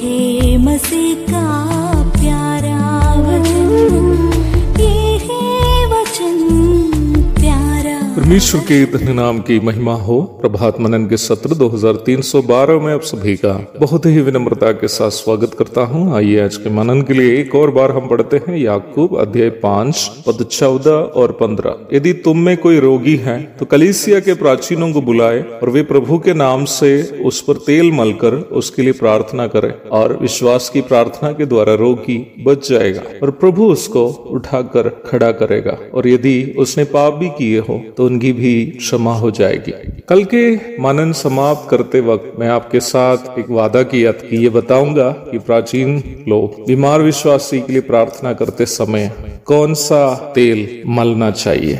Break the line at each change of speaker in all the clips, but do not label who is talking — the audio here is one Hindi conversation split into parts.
हे मसीह का प्यारा वचन, ये है वचन प्यारा।
परमेश्वर के धन्य नाम की महिमा हो। प्रभात मनन के सत्र 2312 में आप सभी का बहुत ही विनम्रता के साथ स्वागत करता हूं। आइए आज के मनन के लिए एक और बार हम पढ़ते हैं याकूब अध्याय 5 पद 14 और 15। यदि तुम में कोई रोगी है तो कलीसिया के प्राचीनों को बुलाए और वे प्रभु के नाम से उस पर तेल मलकर उसके लिए प्रार्थना करें, और विश्वास की प्रार्थना के द्वारा रोगी बच जाएगा और प्रभु उसको उठाकर खड़ा करेगा। और यदि उसने पाप भी किए हो तो उनकी भी क्षमा हो जाएगी। कल के मनन समाप्त करते वक्त मैं आपके साथ एक वादा किया था कि ये बताऊंगा कि प्राचीन लोग बीमार विश्वासी के लिए प्रार्थना करते समय कौन सा तेल मलना चाहिए।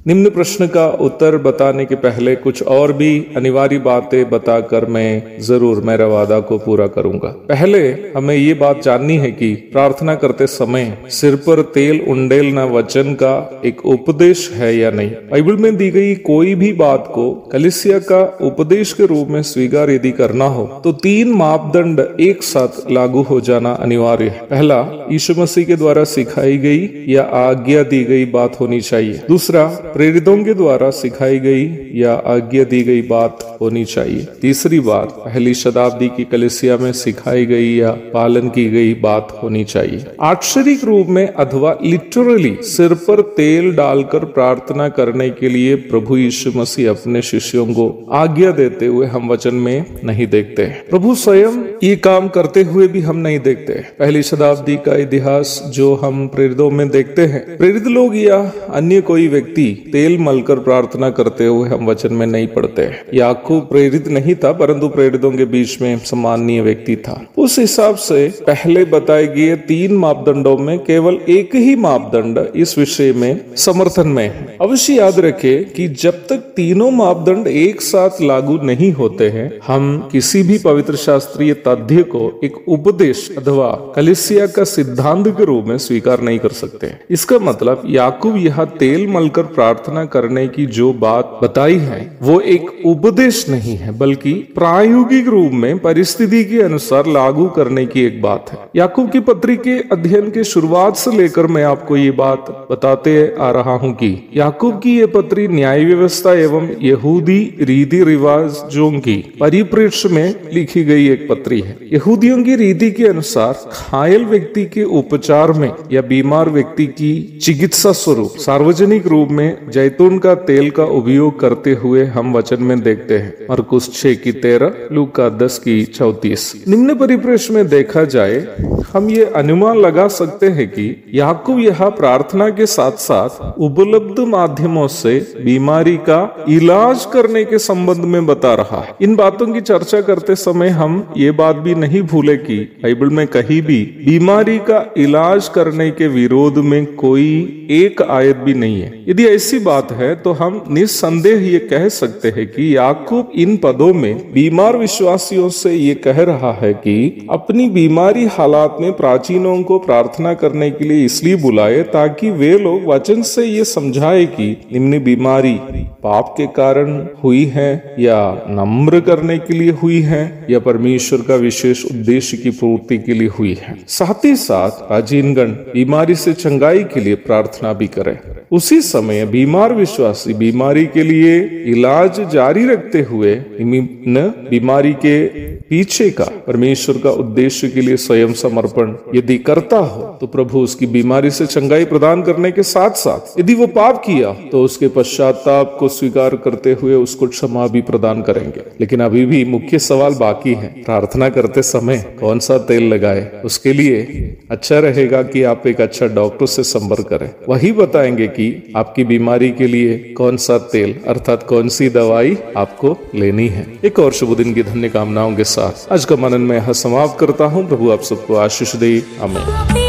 निम्न प्रश्न का उत्तर बताने के पहले कुछ और भी अनिवार्य बातें बताकर मैं जरूर मेरा वादा को पूरा करूंगा। पहले हमें ये बात जाननी है कि प्रार्थना करते समय सिर पर तेल उंडेलना वचन का एक उपदेश है या नहीं। बाइबल में दी गई कोई भी बात को कलीसिया का उपदेश के रूप में स्वीकार यदि करना हो तो 3 मापदंड एक साथ लागू हो जाना अनिवार्य है। पहला, यीशु मसीह के द्वारा सिखाई गई या आज्ञा दी गई बात होनी चाहिए। दूसरा, प्रेरितों के द्वारा सिखाई गई या आज्ञा दी गई बात होनी चाहिए। तीसरी बात, पहली शताब्दी की कलीसिया में सिखाई गई या पालन की गई बात होनी चाहिए। आक्षरिक रूप में अथवा लिटरली सिर पर तेल डालकर प्रार्थना करने के लिए प्रभु यीशु मसीह अपने शिष्यों को आज्ञा देते हुए हम वचन में नहीं देखते। प्रभु स्वयं ये काम करते हुए भी हम नहीं देखते। पहली शताब्दी का इतिहास जो हम प्रेरितों में देखते हैं, प्रेरित लोग या अन्य कोई व्यक्ति तेल मलकर प्रार्थना करते हुए हम वचन में नहीं पढ़ते। याकूब प्रेरित नहीं था परंतु प्रेरितों के बीच में सम्माननीय व्यक्ति था। उस हिसाब से पहले बताए गए 3 मापदंडों में केवल एक ही मापदंड इस विषय में समर्थन में है। अवश्य याद रखें कि जब तक तीनों मापदंड एक साथ लागू नहीं होते हैं, हम किसी भी पवित्र शास्त्रीय तथ्य को एक उपदेश अथवा कलीसिया का सिद्धांत के रूप में स्वीकार नहीं कर सकते। इसका मतलब याकूब यह तेल मलकर प्रार्थना करने की जो बात बताई है वो एक उपदेश नहीं है बल्कि प्रायोगिक रूप में परिस्थिति के अनुसार लागू करने की एक बात है। याकूब की पत्री के अध्ययन के शुरुआत से लेकर मैं आपको ये बात बताते आ रहा हूँ कि याकूब की ये पत्री न्याय व्यवस्था एवं यहूदी रीति रिवाजों की परिप्रेक्ष्य में लिखी गई एक पत्री है। यहूदियों की रीति के अनुसार घायल व्यक्ति के उपचार में या बीमार व्यक्ति की चिकित्सा स्वरूप सार्वजनिक रूप में जैतून का तेल का उपयोग करते हुए हम वचन में देखते हैं। मरकुस 6:13, लूका 10:34। निम्न परिप्रेक्ष्य में देखा जाए हम ये अनुमान लगा सकते हैं कि याकूब यह प्रार्थना के साथ साथ उपलब्ध माध्यमों से बीमारी का इलाज करने के संबंध में बता रहा है। इन बातों की चर्चा करते समय हम ये बात भी नहीं भूले कि बाइबल में कहीं भी बीमारी का इलाज करने के विरोध में कोई एक आयत भी नहीं है। यदि ऐसी बात है तो हम निस्संदेह ये कह सकते हैं कि याकूब इन पदों में बीमार विश्वासियों से ये कह रहा है कि अपनी बीमारी हालात में प्राचीनों को प्रार्थना करने के लिए इसलिए बुलाए ताकि वे लोग वचन से ये समझाए कि निम्न बीमारी पाप के कारण हुई है या नम्र करने के लिए हुई है या परमेश्वर का विशेष उद्देश्य की पूर्ति के लिए हुई है। साथ ही साथ प्राचीनगण बीमारी से चंगाई के लिए प्रार्थना भी करें। उसी समय बीमार विश्वासी बीमारी के लिए इलाज जारी रखते हुए बीमारी के पीछे का परमेश्वर का उद्देश्य के लिए स्वयं समर्पण यदि करता हो तो प्रभु उसकी बीमारी से चंगाई प्रदान करने के साथ साथ यदि वो पाप किया तो उसके पश्चाताप को स्वीकार करते हुए उसको क्षमा भी प्रदान करेंगे। लेकिन अभी भी मुख्य सवाल बाकी है, प्रार्थना करते समय कौन सा तेल लगाए। उसके लिए अच्छा रहेगा कि आप एक अच्छा डॉक्टर से संपर्क करें, वही बताएंगे कि आपकी बीमारी के लिए कौन सा तेल अर्थात कौन सी दवाई आपको लेनी है। एक और शुभ दिन की धन्य कामनाओं के साथ आज का मनन में यहाँ समाप्त करता हूँ। प्रभु आप सबको आशीष दे। आमीन।